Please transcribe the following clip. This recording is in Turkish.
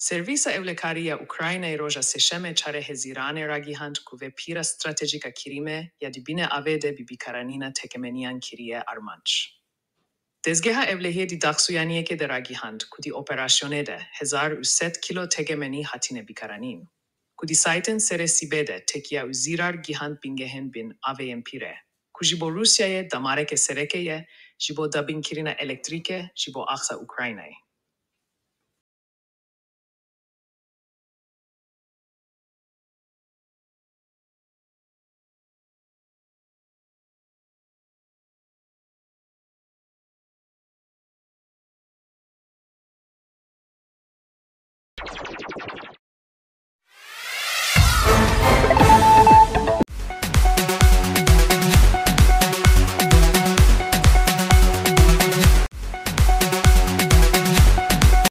Servisa evlekaria Ukrainei roja sesheme çare hezirane ragihand kuve pira stratejika kirime ya dibine avede bibikaranina tekemenian kirie armanç. Tezgeha evlehiye di daksuyaniye de ragihand kudi operasyonede 1300 kilo tegemeni hatine bikaranin. Kudi saiten sere sibede tekia uzirar gihand bingehen bin aveyempire. Kujibo Rusya'ye damareke serekeye, jibo dabin kirina elektrike, jibo aksa Ukrayna'ye.